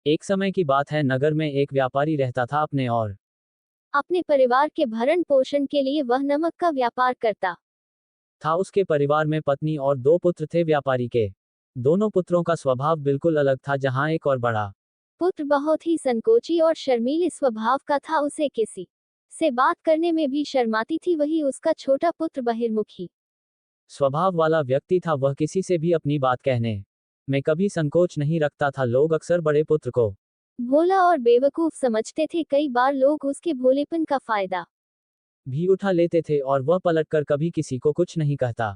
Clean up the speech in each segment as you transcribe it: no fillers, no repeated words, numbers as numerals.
एक समय की बात है, नगर में एक व्यापारी रहता था अपने और अपने परिवार के भरण पोषण के लिए वह नमक का व्यापार करता था। उसके परिवार में पत्नी और दो पुत्र थे व्यापारी के। दोनों पुत्रों का स्वभाव बिल्कुल अलग था। जहां एक और बड़ा पुत्र बहुत ही संकोची और शर्मीले स्वभाव का था, उसे किसी से बात करने में भी शर्माती थी, वही उसका छोटा पुत्र बहिर्मुखी स्वभाव वाला व्यक्ति था। वह किसी से भी अपनी बात कहने में कभी संकोच नहीं रखता था। लोग अक्सर बड़े पुत्र को भोला और बेवकूफ समझते थे। कई बार लोग उसके भोलेपन का फायदा भी उठा लेते थे और वह पलटकर कभी किसी को कुछ नहीं कहता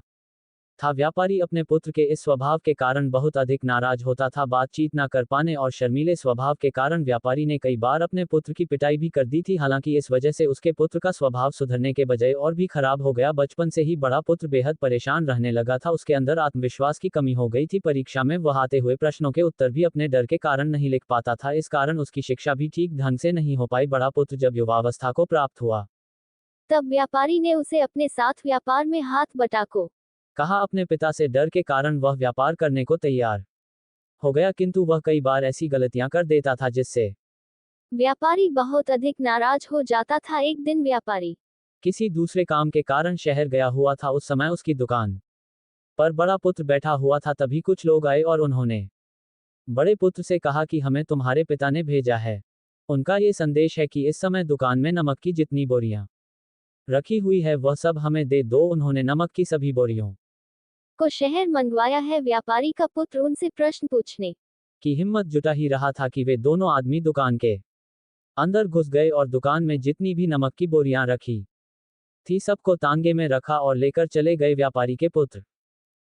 था। व्यापारी अपने पुत्र के इस स्वभाव के कारण बहुत अधिक नाराज होता था। बातचीत न कर पाने और शर्मीले स्वभाव के कारण व्यापारी ने कई बार अपने पुत्र की पिटाई भी कर दी थी। हालांकि इस वजह से उसके पुत्र का स्वभाव सुधरने के बजाय और भी खराब हो गया। बचपन से ही बड़ा पुत्र बेहद परेशान रहने लगा था। उसके अंदर आत्मविश्वास की कमी हो गई थी। परीक्षा में वह आते हुए प्रश्नों के उत्तर भी अपने डर के कारण नहीं लिख पाता था। इस कारण उसकी शिक्षा भी ठीक ढंग से नहीं हो पाई। बड़ा पुत्र जब युवावस्था को प्राप्त हुआ, तब व्यापारी ने उसे अपने साथ व्यापार में हाथ बटा को कहा। अपने पिता से डर के कारण वह व्यापार करने को तैयार हो गया, किंतु वह कई बार ऐसी गलतियां कर देता था जिससे व्यापारी बहुत अधिक नाराज हो जाता था। एक दिन व्यापारी किसी दूसरे काम के कारण शहर गया हुआ था। उस समय उसकी दुकान पर बड़ा पुत्र बैठा हुआ था। तभी कुछ लोग आए और उन्होंने बड़े पुत्र से कहा कि हमें तुम्हारे पिता ने भेजा है। उनका ये संदेश है कि इस समय दुकान में नमक की जितनी बोरियां रखी हुई है वह सब हमें दे दो। उन्होंने नमक की सभी बोरियों को शहर मंगवाया है। व्यापारी का पुत्र उनसे प्रश्न पूछने की हिम्मत जुटा ही रहा था कि वे दोनों आदमी दुकान के अंदर घुस गए और दुकान में जितनी भी नमक की बोरियां रखी थी सबको तांगे में रखा और लेकर चले गए। व्यापारी के पुत्र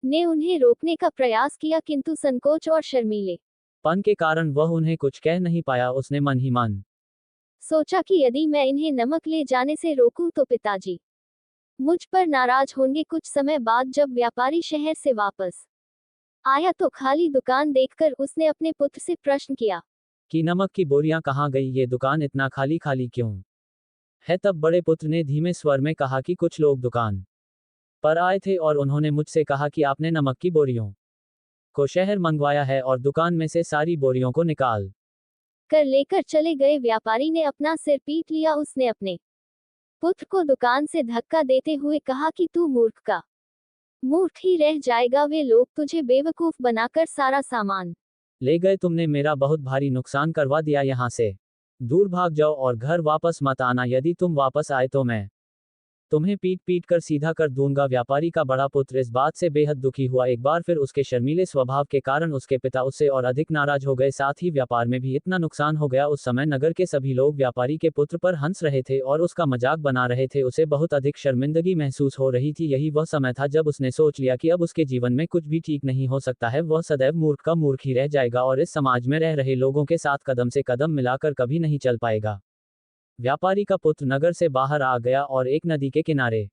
ने उन्हें रोकने का प्रयास किया, किंतु संकोच और शर्मीले पन के कारण वह उन्हें कुछ कह नहीं पाया। उसने मन ही मन सोचा कि यदि मैं इन्हें नमक ले जाने से रोकूं तो पिताजी मुझ पर नाराज होंगे। कुछ समय बाद जब व्यापारी शहर से वापस आया तो खाली दुकान देखकर उसने अपने पुत्र से प्रश्न किया कि नमक की बोरियां कहाँ गई, ये दुकान इतना खाली खाली क्यों है। तब बड़े पुत्र ने धीमे स्वर में कहा कि कुछ लोग दुकान पर आए थे और उन्होंने मुझसे कहा कि आपने नमक की बोरियों को शहर मंगवाया है और दुकान में से सारी बोरियों को निकाल कर लेकर चले गए। व्यापारी ने अपना सिर पीट लिया। उसने अपने पुत्र को दुकान से धक्का देते हुए कहा कि तू मूर्ख का मूर्ख ही रह जाएगा। वे लोग तुझे बेवकूफ बनाकर सारा सामान ले गए। तुमने मेरा बहुत भारी नुकसान करवा दिया। यहाँ से दूर भाग जाओ और घर वापस मत आना। यदि तुम वापस आए तो मैं तुम्हें पीट पीट कर सीधा कर दूंगा। व्यापारी का बड़ा पुत्र इस बात से बेहद दुखी हुआ। एक बार फिर उसके शर्मीले स्वभाव के कारण उसके पिता उससे और अधिक नाराज हो गए। साथ ही व्यापार में भी इतना नुकसान हो गया। उस समय नगर के सभी लोग व्यापारी के पुत्र पर हंस रहे थे और उसका मजाक बना रहे थे। उसे बहुत अधिक शर्मिंदगी महसूस हो रही थी। यही वह समय था जब उसने सोच लिया कि अब उसके जीवन में कुछ भी ठीक नहीं हो सकता है। वह सदैव मूर्ख का मूर्ख ही रह जाएगा और इस समाज में रह रहे लोगों के साथ कदम से कदम मिलाकर कभी नहीं चल पाएगा। व्यापारी का पुत्र नगर से बाहर आ गया और एक नदी के किनारे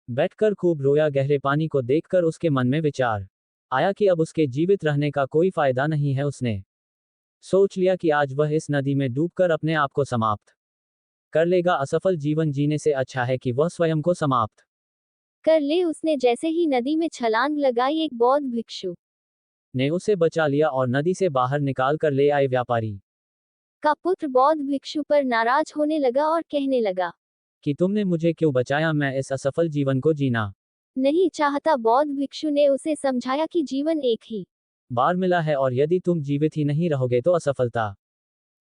बैठकर खूब रोया। गहरे पानी को देखकर उसके मन में विचार आया कि अब उसके जीवित रहने का कोई फायदा नहीं है। उसने सोच लिया कि आज वह इस नदी में डूबकर अपने आप को समाप्त कर लेगा। असफल जीवन जीने से अच्छा है कि वह स्वयं को समाप्त कर ले। उसने जैसे ही नदी में छलांग लगाई, एक बौद्ध भिक्षु ने उसे बचा लिया और नदी से बाहर निकाल कर ले आए। व्यापारी का पुत्र बौद्ध भिक्षु पर नाराज होने लगा और कहने लगा कि तुमने मुझे क्यों बचाया, मैं इस असफल जीवन को जीना नहीं चाहता। बौद्ध भिक्षु ने उसे समझाया कि जीवन एक ही बार मिला है और यदि तुम जीवित ही नहीं रहोगे तो असफलता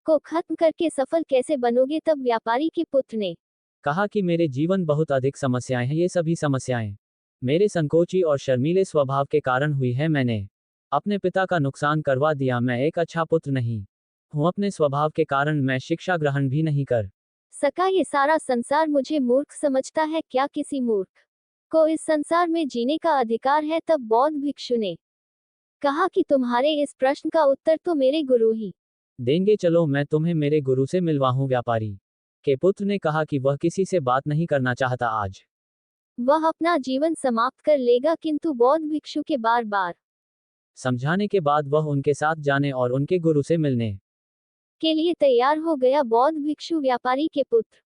को खत्म करके सफल कैसे बनोगे। तब व्यापारी के पुत्र ने कहा कि मेरे जीवन बहुत अधिक समस्याएं हैं। ये सभी समस्याएं मेरे संकोची और शर्मीले स्वभाव के कारण हुई है। मैंने अपने पिता का नुकसान करवा दिया। मैं एक अच्छा पुत्र नहीं हूँ। अपने स्वभाव के कारण मैं शिक्षा ग्रहण भी नहीं कर सका। ये सारा संसार मुझे मूर्ख समझता है। क्या किसी मूर्ख को इस संसार में जीने का अधिकार है। तब बौद्ध भिक्षु ने कहा कि तुम्हारे इस प्रश्न का उत्तर तो मेरे गुरु ही देंगे। चलो मैं तुम्हें मेरे गुरु से मिलवाऊं। व्यापारी के पुत्र ने कहा कि वह किसी से बात नहीं करना चाहता। आज वह अपना जीवन समाप्त कर लेगा। किंतु बौद्ध भिक्षु के बार बार समझाने के बाद वह उनके साथ जाने और उनके गुरु से मिलने के लिए तैयार हो गया। बौद्ध भिक्षु व्यापारी के पुत्र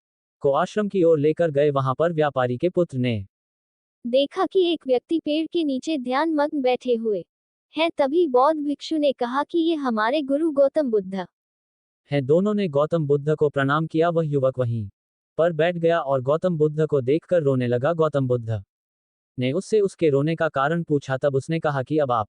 को आश्रम की ओर लेकर गए। वहां पर व्यापारी के पुत्र ने देखा कि एक व्यक्ति पेड़ के नीचे ध्यान मग्न बैठे हुए है। तभी बौद्ध भिक्षु ने कहा कि ये हमारे गुरु गौतम बुद्ध है। दोनों ने गौतम बुद्ध को प्रणाम किया। वह युवक वहीं पर बैठ गया और गौतम बुद्ध को देखकर रोने लगा। गौतम बुद्ध ने उससे उसके रोने का कारण पूछा। तब उसने कहा कि अब आप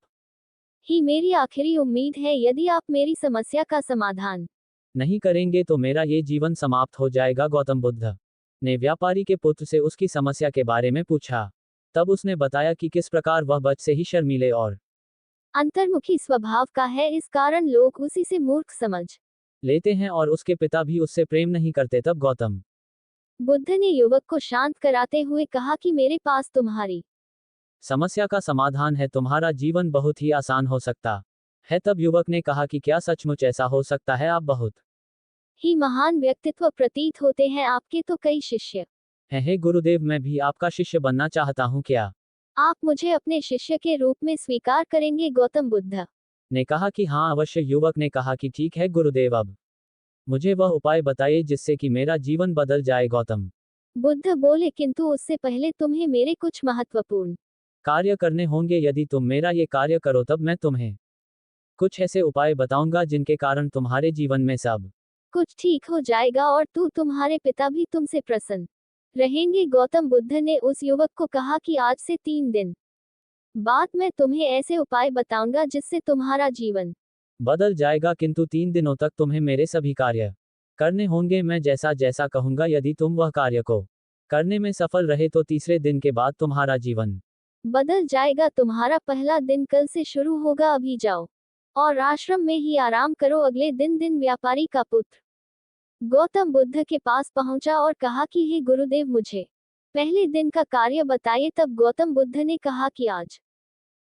ही मेरी आखिरी उम्मीद है। यदि आप मेरी समस्या का समाधान नहीं करेंगे तो मेरा ये जीवन समाप्त हो जाएगा। गौतम बुद्ध ने व्यापारी के पुत्र से उसकी समस्या के बारे में पूछा। तब उसने बताया कि किस प्रकार वह बच से ही शर्मीले और अंतर्मुखी स्वभाव का है, इस कारण लोग उसी से मूर्ख समझ लेते हैं और उसके पिता भी उससे प्रेम नहीं करते। तब गौतम बुद्ध ने युवक को शांत कराते हुए कहा कि मेरे पास तुम्हारी समस्या का समाधान है। तुम्हारा जीवन बहुत ही आसान हो सकता है। तब युवक ने कहा कि क्या सचमुच ऐसा हो सकता है? आप बहुत ही महान व्यक्तित्व प्रतीत होते हैं। आपके तो कई शिष्य हैं। हे गुरुदेव, मैं भी आपका शिष्य बनना चाहता हूँ। क्या आप मुझे अपने शिष्य के रूप में स्वीकार करेंगे? गौतम बुद्ध ने कहा कि हाँ अवश्य। युवक ने कहा कि ठीक है गुरुदेव, अब मुझे वह उपाय बताइए जिससे कि मेरा जीवन बदल जाए। गौतम बुद्ध बोले, किंतु उससे पहले तुम्हें मेरे कुछ महत्वपूर्ण कार्य करने होंगे। यदि तुम मेरा ये कार्य करो तब मैं तुम्हें कुछ ऐसे उपाय बताऊंगा जिनके कारण तुम्हारे जीवन में सब कुछ ठीक हो जाएगा और तुम्हारे पिता भी तुमसे प्रसन्न रहेंगे। गौतम बुद्ध ने उस युवक को कहा कि आज से 3 दिन बाद मैं तुम्हें ऐसे उपाय बताऊंगा जिससे तुम्हारा जीवन बदल जाएगा। किंतु 3 दिनों तक तुम्हें मेरे सभी कार्य करने होंगे। मैं जैसा जैसा कहूंगा, यदि तुम वह कार्य को करने में सफल रहे तो तीसरे दिन के बाद तुम्हारा जीवन बदल जाएगा। तुम्हारा पहला दिन कल से शुरू होगा। अभी जाओ और आश्रम में ही आराम करो। अगले दिन व्यापारी का पुत्र गौतम बुद्ध के पास पहुंचा और कहा कि हे गुरुदेव, मुझे पहले दिन का कार्य बताइए। तब गौतम बुद्ध ने कहा कि आज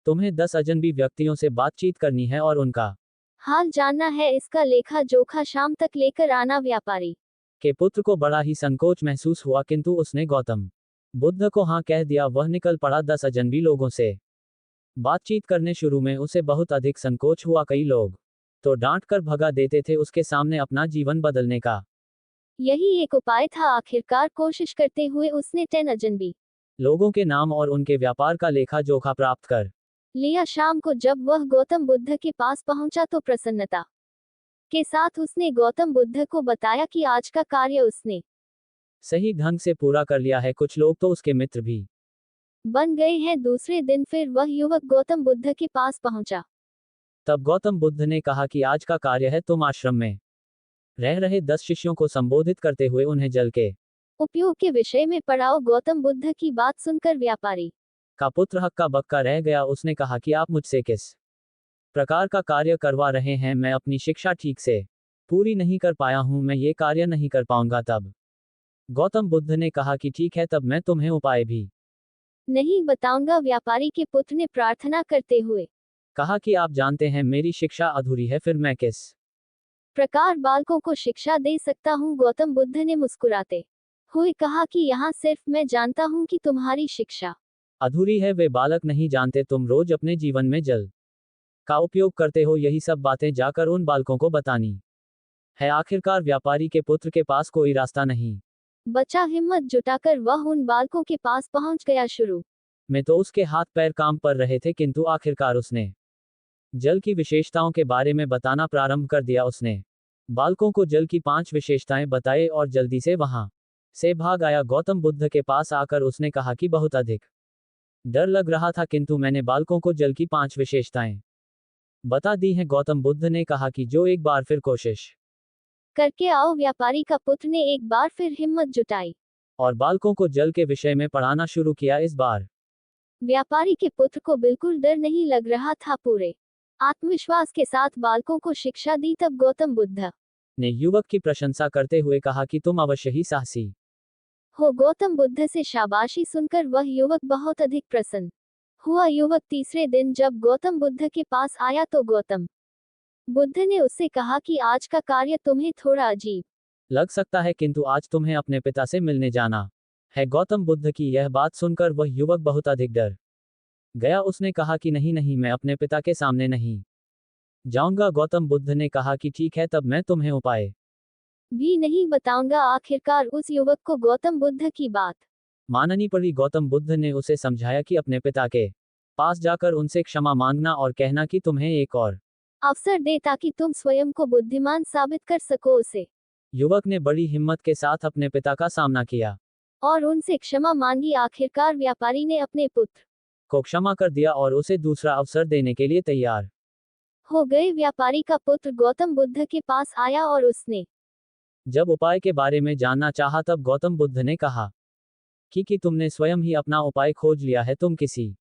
तुम्हें 10 अजनबी व्यक्तियों से बातचीत करनी है और उनका हाल जानना है। इसका लेखा जोखा शाम तक लेकर आना। व्यापारी के पुत्र को बड़ा ही संकोच महसूस हुआ, किंतु उसने गौतम बुद्ध को हाँ कह दिया। वह निकल पड़ा 10 अजनबी लोगों से बातचीत करने। शुरू में उसे बहुत अधिक संकोच हुआ। कई लोग तो डांट कर भगा देते थे उसके सामने अपना जीवन बदलने का यही एक उपाय था। आखिरकार कोशिश करते हुए उसने 10 अजनबी लोगों के नाम और उनके व्यापार का लेखा जोखा प्राप्त कर लिया। शाम को जब वह गौतम बुद्ध के पास पहुंचा तो प्रसन्नता के साथ उसने गौतम बुद्ध को बताया कि आज का कार्य उसने सही ढंग से पूरा कर लिया है। कुछ लोग तो उसके मित्र भी बन गए हैं। दूसरे दिन फिर वह युवक गौतम बुद्ध के पास पहुंचा। तब गौतम बुद्ध ने कहा कि आज का कार्य है, तुम आश्रम में रह रहे 10 शिष्यों को संबोधित करते हुए उन्हें जल के उपयोग के विषय में पढ़ाओ। गौतम बुद्ध की बात सुनकर व्यापारी का पुत्र हक्का बक्का रह गया। उसने कहा कि आप मुझसे किस प्रकार का कार्य करवा रहे हैं? मैं अपनी शिक्षा ठीक से पूरी नहीं कर पाया हूं, मैं ये कार्य नहीं कर पाऊंगा। तब गौतम बुद्ध ने कहा कि ठीक है, तब मैं तुम्हें उपाय भी नहीं बताऊंगा। व्यापारी के पुत्र ने प्रार्थना करते हुए कहा कि आप जानते हैं मेरी शिक्षा अधूरी है, फिर मैं किस प्रकार बालकों को शिक्षा दे सकता हूँ? गौतम बुद्ध ने मुस्कुराते हुए कहा कि यहाँ सिर्फ मैं जानता हूँ कि तुम्हारी शिक्षा अधूरी है, वे बालक नहीं जानते। तुम रोज अपने जीवन में जल का उपयोग करते हो, यही सब बातें जाकर उन बालकों को बतानी है। आखिरकार व्यापारी के पुत्र के पास कोई रास्ता नहीं बचा। हिम्मत जुटाकर वह उन बालकों के पास पहुंच गया। शुरू में तो उसके हाथ पैर काम कर रहे थे, किंतु आखिरकार उसने जल की विशेषताओं के बारे में बताना प्रारंभ कर दिया। उसने बालकों को जल की 5 विशेषताएं बताए और जल्दी से वहां से भाग आया। गौतम बुद्ध के पास आकर उसने कहा कि बहुत अधिक डर लग रहा था, किंतु मैंने बालकों को जल की 5 विशेषताएं बता दी हैं। गौतम बुद्ध ने कहा कि जो एक बार फिर कोशिश करके आओ। व्यापारी का पुत्र ने एक बार फिर हिम्मत जुटाई और बालकों को जल के विषय में पढ़ाना शुरू किया। इस बार व्यापारी के पुत्र को बिल्कुल डर नहीं लग रहा था। पूरे आत्मविश्वास के साथ बालकों को शिक्षा दी। तब गौतम बुद्ध ने युवक की प्रशंसा करते हुए कहा कि तुम अवश्य ही साहसी हो। गौतम बुद्ध से शाबाशी सुनकर वह युवक बहुत अधिक प्रसन्न हुआ। युवक तीसरे दिन जब गौतम बुद्ध के पास आया तो गौतम बुद्ध ने उससे कहा कि आज का कार्य तुम्हें थोड़ा अजीब लग सकता है, किंतु आज तुम्हें अपने पिता से मिलने जाना है। गौतम बुद्ध की यह बात सुनकर वह युवक बहुत अधिक डर गया। उसने कहा कि नहीं नहीं, मैं अपने पिता के सामने नहीं जाऊंगा। गौतम बुद्ध ने कहा कि ठीक है, तब मैं तुम्हें उपाय भी नहीं बताऊंगा। आखिरकार उस युवक को गौतम बुद्ध की बात माननी पड़ी। गौतम बुद्ध ने उसे समझाया कि अपने पिता के पास जाकर उनसे क्षमा मांगना और कहना कि तुम्हें एक और अवसर दे ताकि तुम स्वयं को बुद्धिमान साबित कर सको उसे। युवक ने बड़ी हिम्मत के साथ अपने पिता का सामना किया और उनसे क्षमा मांगी। आखिरकार व्यापारी ने अपने पुत्र को क्षमा कर दिया और उसे दूसरा अवसर देने के लिए तैयार हो गए। व्यापारी का पुत्र गौतम बुद्ध के पास आया और उसने जब उपाय के बारे में जानना चाहा तब गौतम बुद्ध ने कहा कि तुमने स्वयं ही अपना उपाय खोज लिया है, तुम किसी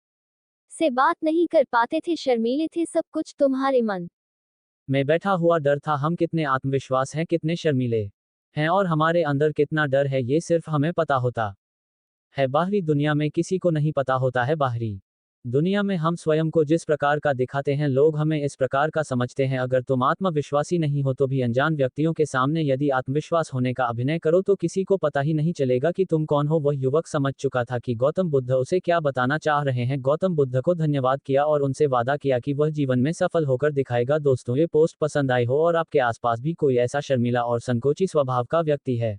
से बात नहीं कर पाते थे, शर्मीले थे, सब कुछ तुम्हारे मन में बैठा हुआ डर था। हम कितने आत्मविश्वास हैं, कितने शर्मीले हैं और हमारे अंदर कितना डर है, ये सिर्फ हमें पता होता है। बाहरी दुनिया में किसी को नहीं पता होता है। बाहरी दुनिया में हम स्वयं को जिस प्रकार का दिखाते हैं, लोग हमें इस प्रकार का समझते हैं। अगर तुम आत्मविश्वासी नहीं हो तो भी अनजान व्यक्तियों के सामने यदि आत्मविश्वास होने का अभिनय करो तो किसी को पता ही नहीं चलेगा कि तुम कौन हो। वह युवक समझ चुका था कि गौतम बुद्ध उसे क्या बताना चाह रहे हैं। गौतम बुद्ध को धन्यवाद किया और उनसे वादा किया कि वह जीवन में सफल होकर दिखाएगा। दोस्तों, ये पोस्ट पसंद आई हो और आपके आसपास भी कोई ऐसा शर्मीला और संकोची स्वभाव का व्यक्ति है